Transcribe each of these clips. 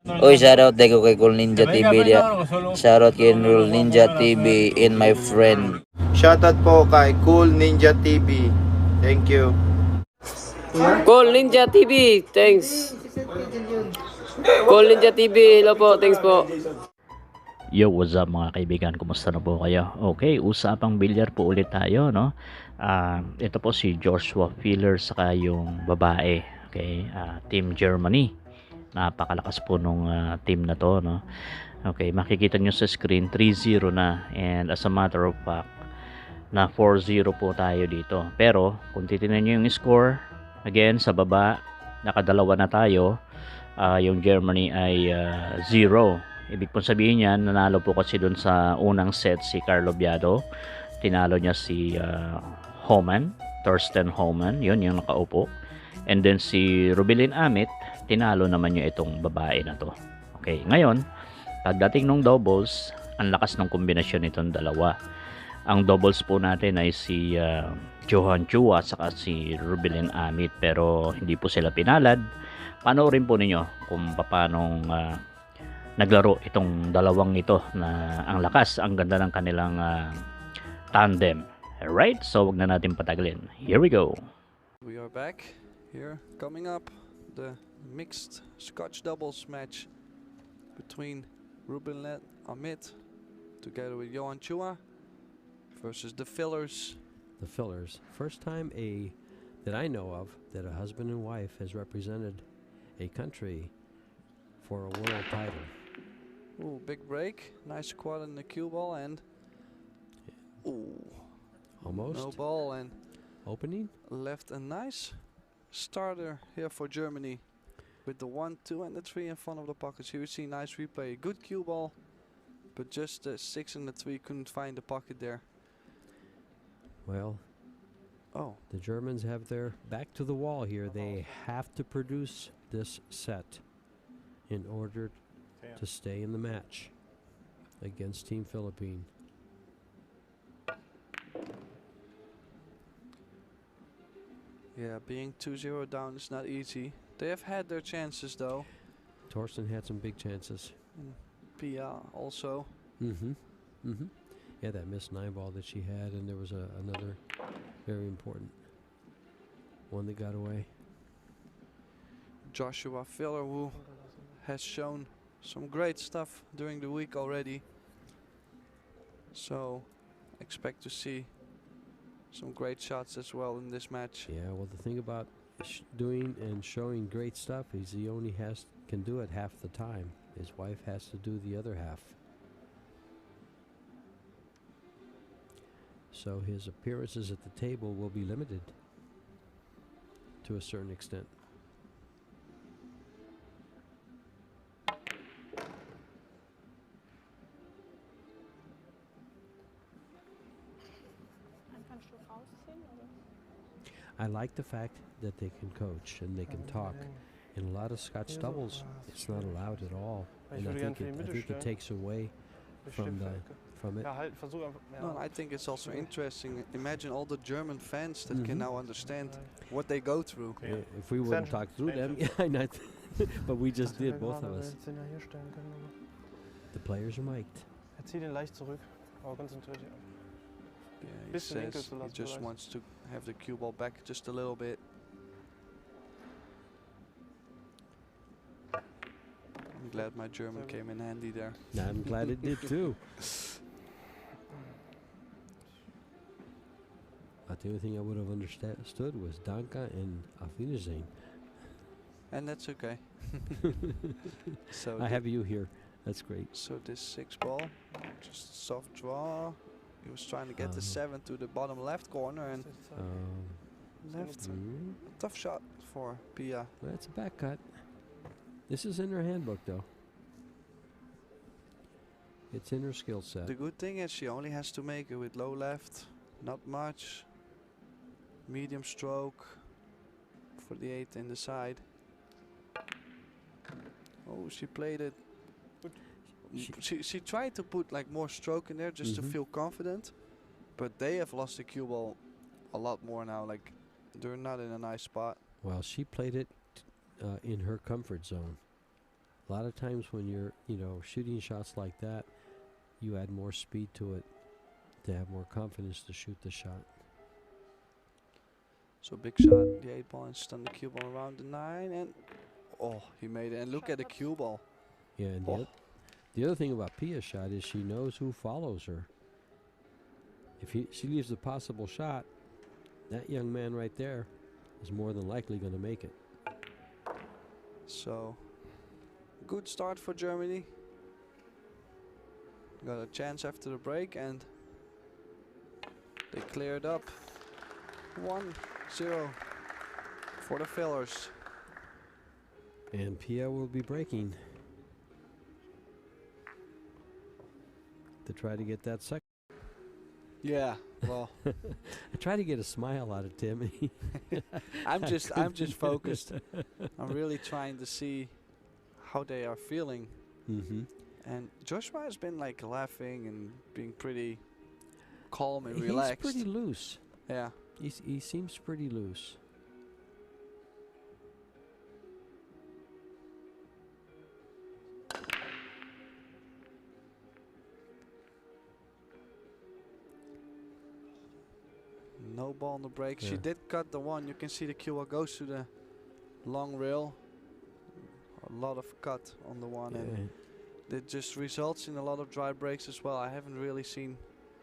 Uy, shoutout ko kay Cool Ninja TV dia. Shoutout kay Cool Ninja TV and my friend. Shoutout po kay Cool Ninja TV. Thank you. Call Ninja TV, thanks. Call Ninja TV, hello po, thanks po. Yo, what's up mga kaibigan? Kumusta na po kayo? Okay, usapang bilyar po ulit tayo, no? Ito po si Joshua Filler saka yung babae. Okay, Team Germany. Napakalakas po nung team na to, no? Okay, makikita nyo sa screen 3-0 na, and as a matter of fact na 4-0 po tayo dito. Pero kung titingnan nyo yung score, again sa baba nakadalawa na tayo. Yung Germany ay 0. Ibig pong sabihin niyan, nanalo po kasi dun sa unang set si Carlo Biado. Tinalo niya si Thorsten Homan, yun yung nakaupo. And then si Rubilin Amit, tinalo naman niya itong babae na to. Okay, ngayon, pagdating ng doubles, ang lakas ng kombinasyon nitong dalawa. Ang doubles po natin ay si Chua saka si Rubilin Amit, pero hindi po sila pinalad. Panoorin po ninyo kung paano naglaro itong dalawang ito na ang lakas, ang ganda ng kanilang tandem. Alright, so wag na natin patagalin. Here we go. We are back here, coming up the mixed Scotch doubles match between Ruben Amit together with Johan Chua versus the Fillers. The Fillers. First time that I know of that a husband and wife has represented a country for a world title. Ooh, big break. Nice quad in the cue ball and ooh, Almost. no ball and Opening. left a nice starter here for Germany with the 1, 2 and the 3 in front of the pockets. Here we see nice replay. Good cue ball, but just the 6 and the 3 couldn't find the pocket there. Well, the Germans have their back to the wall here. They have to produce this set in order to stay in the match against Team Philippine. Yeah, being 2-0 down is not easy. They have had their chances though. Thorsten had some big chances. Pia also. Yeah, that missed 9 ball that she had, and there was another very important one that got away. Joshua Filler, who has shown some great stuff during the week already. So expect to see some great shots as well in this match. Yeah, well, the thing about doing and showing great stuff is he only can do it half the time. His wife has to do the other half. So his appearances at the table will be limited to a certain extent. I like the fact that they can coach and they can talk. In a lot of Scotch doubles, it's not allowed at all, and I think it takes away from it. No, I think it's also interesting. Imagine all the German fans that can now understand what they go through. If we wouldn't talk through them, but we just did, both of us. The players are mic'd. Yeah, he says he just wants to have the cue ball back just a little bit. I'm glad my German came in handy there. I'm glad it did too. The only thing I would have understood was Danke and Auf Wiedersehen. And that's okay. So I have you here. That's great. So this 6 ball, just soft draw. He was trying to get the 7 to the bottom left corner and left. Tough shot for Pia. That's a back cut. This is in her handbook though. It's in her skill set. The good thing is she only has to make it with low left, not much. Medium stroke for the 8 in the side. Oh, she played it. She tried to put like more stroke in there just to feel confident, but they have lost the cue ball a lot more now. Like they're not in a nice spot. Well, she played it in her comfort zone. A lot of times when you're, shooting shots like that, you add more speed to it to have more confidence to shoot the shot. So big shot, the 8 ball, and stun the cue ball around the 9, and oh, he made it. And look at the cue ball. Yeah, and Oh. the other thing about Pia's shot is she knows who follows her. If she leaves a possible shot, that young man right there is more than likely going to make it. So good start for Germany. Got a chance after the break, and they cleared up 1-0 for the fillers. And Pia will be breaking to try to get that second. Yeah, well, I try to get a smile out of Tim. I'm just focused. I'm really trying to see how they are feeling. Mm-hmm. And Joshua has been like laughing and being pretty calm and relaxed. He's pretty loose. Yeah. He seems pretty loose. No ball on the break. She Yeah. did cut the one. You can see the Chua goes to the long rail. A lot of cut on the one, and that just results in a lot of dry breaks as well. I haven't really seen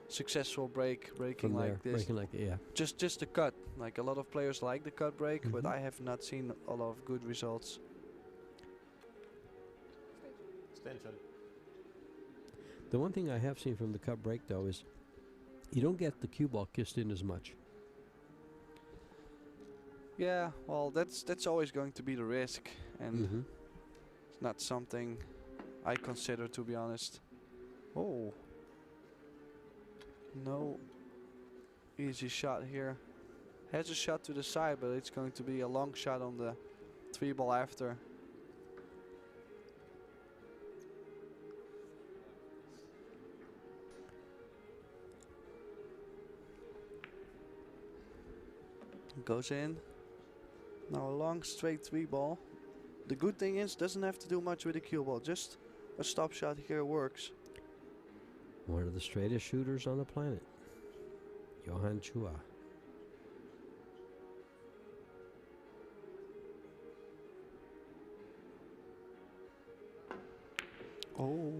successful breaking From there, like this. breaking like that, yeah. Just the cut. Like a lot of players like the cut break, but Mhm. I have not seen a lot of good results. The one thing I have seen from the cut break though is you don't get the cue ball kissed in as much. Yeah, well, that's always going to be the risk, and Mm-hmm. it's not something I consider, to be honest. Oh, no easy shot here. Has a shot to the side, but it's going to be a long shot on the 3 ball after. Goes in. Now a long straight 3 ball. The good thing is, doesn't have to do much with the cue ball. Just a stop shot here works. One of the straightest shooters on the planet, Johan Chua. Oh.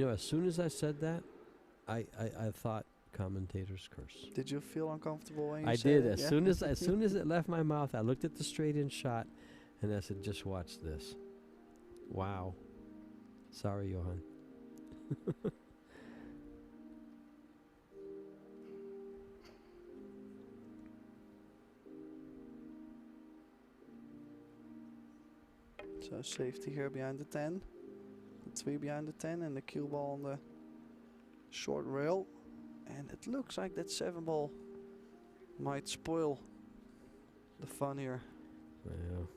As soon as I said that, I thought commentators curse. Did you feel uncomfortable when you I said did. it? As soon as it left my mouth, I looked at the straight in shot, and I said, "Just watch this." Wow. Sorry, Johan. So safety here behind the 10. The 3 behind the 10 and the cue ball on the short rail. And it looks like that 7 ball might spoil the fun here. Well,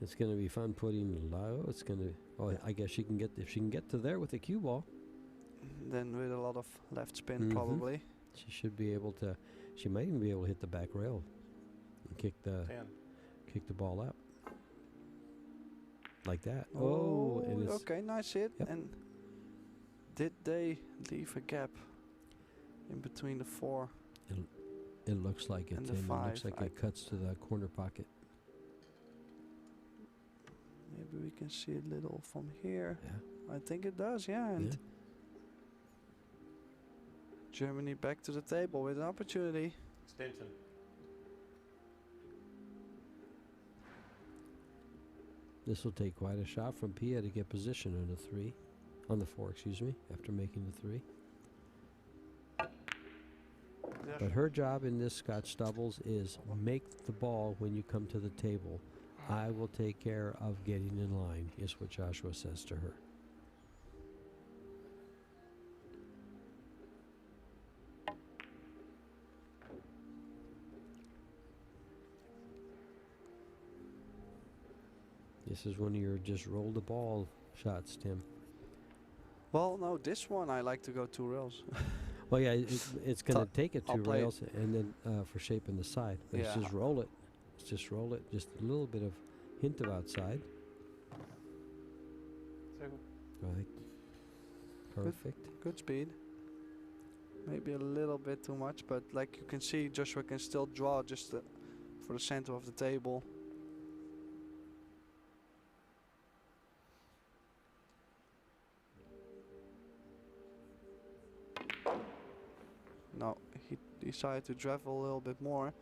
it's going to be fun putting low. It's going to. Oh, I guess she can get if she can get to there with the cue ball. Then with a lot of left spin, Mhm. probably. She should be able to. She might even be able to hit the back rail and kick the ball up like that. Oh, and it's okay, nice hit. Yep. And did they leave a gap in between the 4? It looks like it. And the Tim. It looks 5, like it cuts to the corner pocket. Maybe we can see a little from here. Yeah. I think it does, yeah. And Yeah. Germany back to the table with an opportunity. This will take quite a shot from Pia to get position on the 3, on the 4, excuse me, after making the 3. But her job in this Scotch doubles is make the ball when you come to the table. I will take care of getting in line, is what Joshua says to her. This is one of your just roll the ball shots, Tim. Well, no, this one I like to go 2 rails. Well, yeah, it's going to take it I'll 2 play it. rails and then for shaping the side. But it's Yeah. just roll it. It's just roll it. Just a little bit of hint of outside. Right. Perfect. Good speed. Maybe a little bit too much, but like you can see, Joshua can still draw just for the center of the table. No, he decided to travel a little bit more.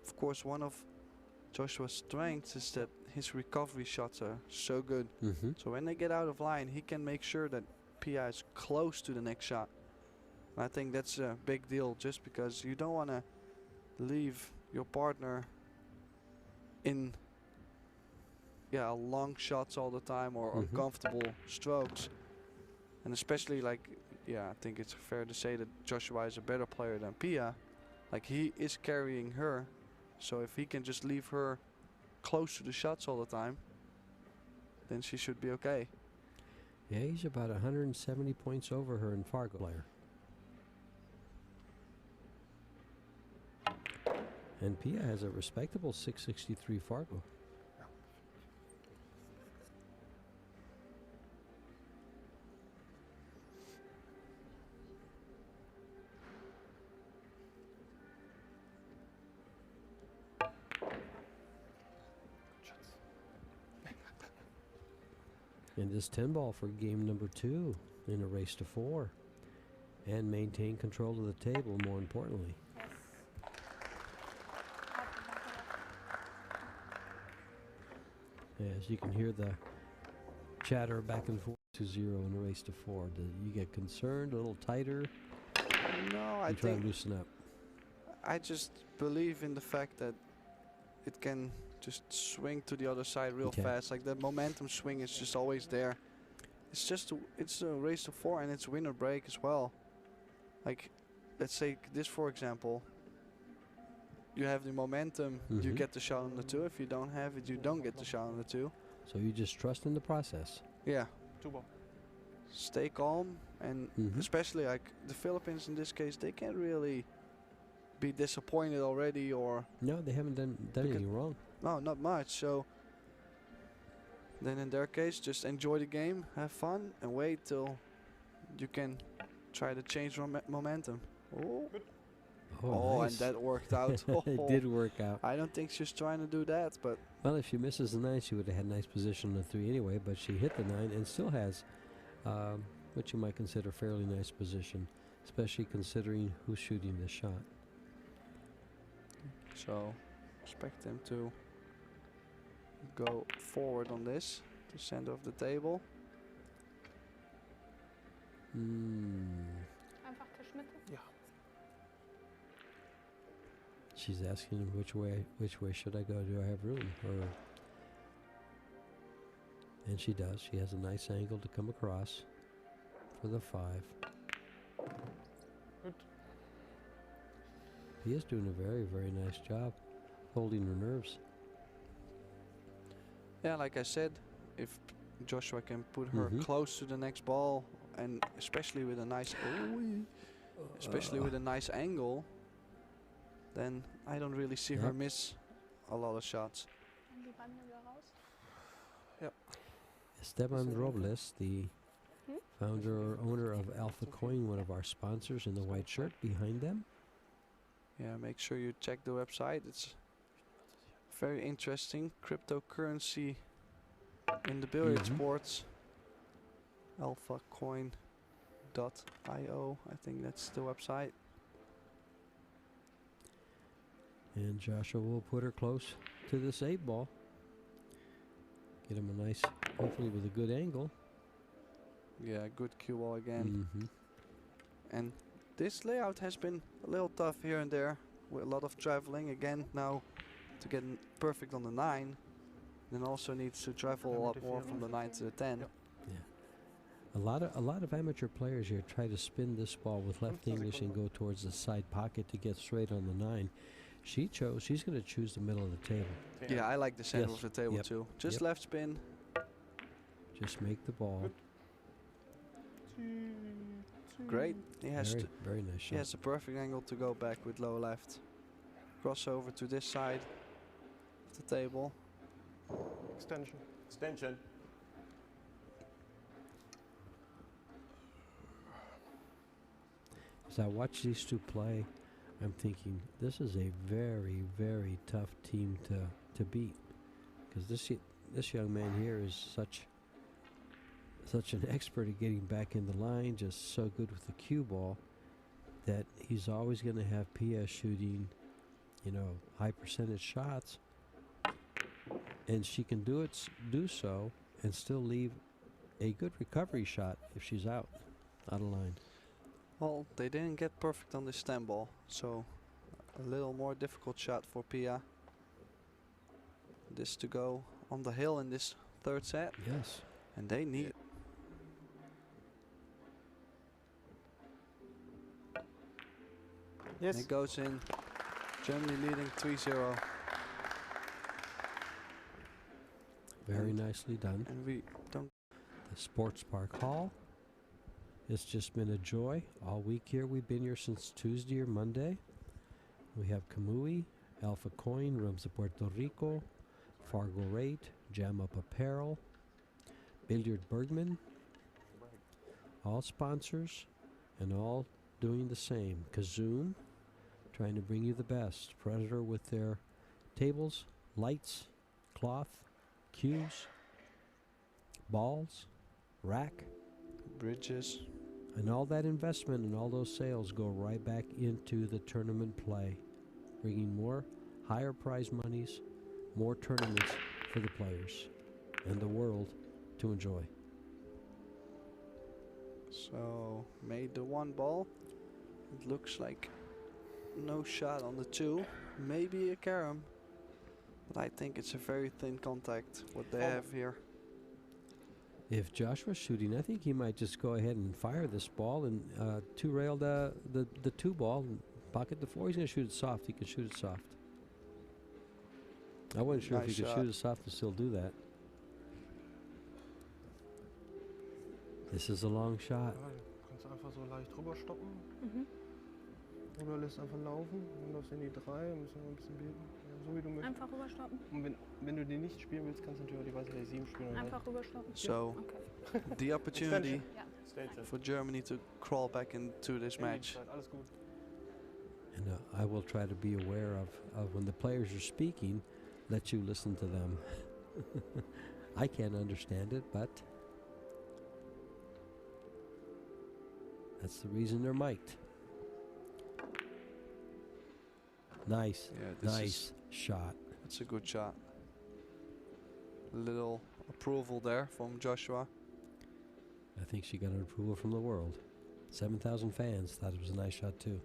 Of course, one of Joshua's strengths is that his recovery shots are so good. Mm-hmm. So when they get out of line, he can make sure that Pia is close to the next shot. And I think that's a big deal, just because you don't want to leave your partner in long shots all the time or uncomfortable strokes. And especially I think it's fair to say that Joshua is a better player than Pia. Like, he is carrying her, so if he can just leave her close to the shots all the time, then she should be okay. Yeah, he's about 170 points over her in Fargo player. And Pia has a respectable 663 Fargo. And this 10 ball for game number 2 in a race to 4. And maintain control of the table, more importantly. As you can hear the chatter back and forth to 0 in a race to 4. Do you get concerned, a little tighter? No, I try think to loosen up. I just believe in the fact that it can just swing to the other side real fast. Like, the momentum swing is just always there. It's a race to 4, and it's win or break as well. Like, let's say this for example. You have the momentum, you get the shot on the 2. If you don't have it, you don't get the shot on the 2. So you just trust in the process. Yeah. Stay calm, and especially like the Philippines in this case, they can't really be disappointed already, or no, they haven't done anything wrong. No, not much. So then in their case, just enjoy the game, have fun, and wait till you can try to change momentum. Oh, nice. and that worked out. It did work out. I don't think she's trying to do that, but well, if she misses the 9, she would have had nice position on the 3 anyway, but she hit the 9 and still has what you might consider fairly nice position, especially considering who's shooting the shot. So expect them to go forward on this, to center of the table. Einfach Tisch Mitte. Yeah. She's asking him which way should I go? Do I have room? And she does. She has a nice angle to come across for the 5. Good. He is doing a very, very nice job holding her nerves. Yeah, like I said, if Joshua can put her close to the next ball, and especially with a nice angle, then I don't really see her miss a lot of shots. Yep. Esteban Robles, the founder or owner of Alpha Coin, one of our sponsors in the white shirt behind them. Yeah, make sure you check the website. It's very interesting. Cryptocurrency in the billiard sports. AlphaCoin.io, I think that's the website. And Joshua will put her close to this 8 ball. Get him a nice, hopefully with a good angle. Yeah, good cue ball again. And this layout has been a little tough here and there, with a lot of traveling. Again, now to get perfect on the 9, then also needs to travel a lot more from the 9 to the 10. Yeah. A lot of amateur players here try to spin this ball with left English and go towards the side pocket to get straight on the 9. She's going to choose the middle of the table. Yeah, I like the center of the table too. Just left spin. Just make the ball. Great. He has very nice shot. He has a perfect angle to go back with low left. Cross over to this side of the table. Extension. As I watch these two play, I'm thinking this is a very, very tough team to beat, because this young man here is such an expert at getting back in the line, just so good with the cue ball, that he's always going to have Pia shooting, high percentage shots, and she can do so and still leave a good recovery shot if she's out of line. Well, they didn't get perfect on this stem ball, so a little more difficult shot for Pia. This to go on the hill in this third set. Yes. And they need... Yes. And it goes in. Germany leading 3-0. Very nicely done. And we don't... The Sports Park Hall. It's just been a joy all week here. We've been here since Tuesday or Monday. We have Kamui, Alpha Coin, Rooms of Puerto Rico, Fargo Rate, Jam Up Apparel, Billiard Bergman, all sponsors and all doing the same. Kazoom, trying to bring you the best. Predator with their tables, lights, cloth, cues, balls, rack, Bridges. and all that investment and all those sales go right back into the tournament play, bringing more higher prize monies, more tournaments for the players and the world to enjoy. So, made the one ball. It looks like no shot on the two. Maybe a carom. But I think it's a very thin contact, what they have here. If Joshua's shooting, I think he might just go ahead and fire this ball and two-rail the two ball and pocket the floor. He's going to shoot it soft. He can shoot it soft. I wasn't sure Nice if he could shot. shoot it soft and still do that. This is a long shot. Kannst du einfach so leicht rüber stoppen. Oder lässt einfach laufen und läufst in die 3 und müssen wir ein bisschen beten. Ja, so wie du möchtest. Einfach rüberstoppen. Und wenn du die nicht spielen willst, kannst du natürlich auch die weiße 7 spielen. Oder Einfach rüberstoppen. So, Okay. the opportunity Extension. for Germany to crawl back into this match. Alles gut. And I will try to be aware of when the players are speaking, let you listen to them. I can't understand it, but that's the reason they're mic'd. Nice, Yeah, this nice shot. That's a good shot. A little approval there from Joshua. I think she got an approval from the world. 7,000 fans thought it was a nice shot too.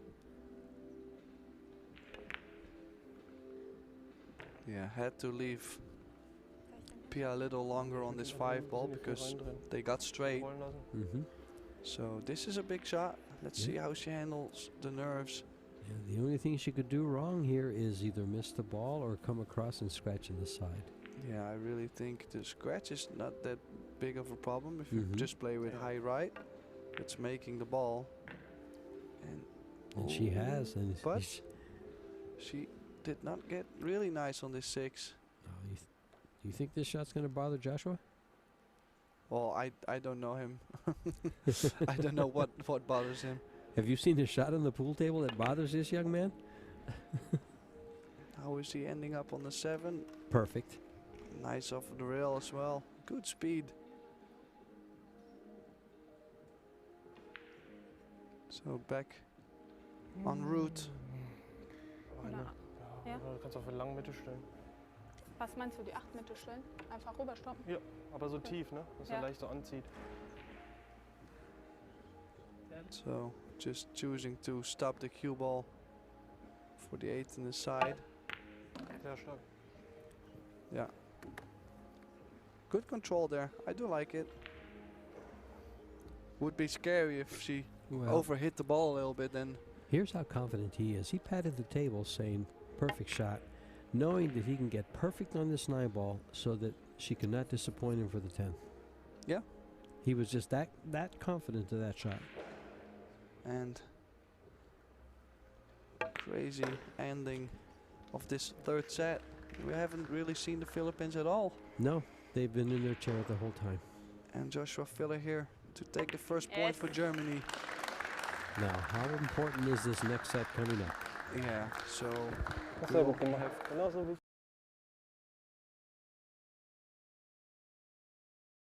Yeah, had to leave Pia a little longer on this 5 ball because they got straight. Rollen lassen. Mm-hmm. So this is a big shot. Let's see how she handles the nerves. Yeah, the only thing she could do wrong here is either miss the ball or come across and scratch in the side. Yeah, I really think the scratch is not that big of a problem if you Mhm. just play with high right. It's making the ball. And she has. And But she did not get really nice on this 6. do you think this shot's going to bother Joshua? Well, I don't know him. I don't know what bothers him. Have you seen the shot on the pool table that bothers this young man? How is he ending up on the 7? Perfect. Nice off the rail as well. Good speed. So back en route. Eine. Ja. Oder du kannst auch für lang Mitte stellen. Was meinst du, die 8 Mitte stellen? Einfach rüberstoppen? Ja, aber so tief, ne? Dass er Ja. leicht so anzieht. So just choosing to stop the cue ball for the 8 in the side. Sehr stark. Yeah. Good control there. I do like it. Would be scary if she overhit the ball a little bit then. Here's how confident he is. He patted the table saying, perfect shot, knowing that he can get perfect on this 9 ball so that she could not disappoint him for the 10. Yeah. He was just that confident of that shot. And crazy ending of this 3rd set. We haven't really seen the Philippines at all. No, they've been in their chair the whole time. And Joshua Filler here to take the first point for Germany. Now, how important is this next set coming up? Yeah, so Sehr we'll gut gemacht. have Genauso wie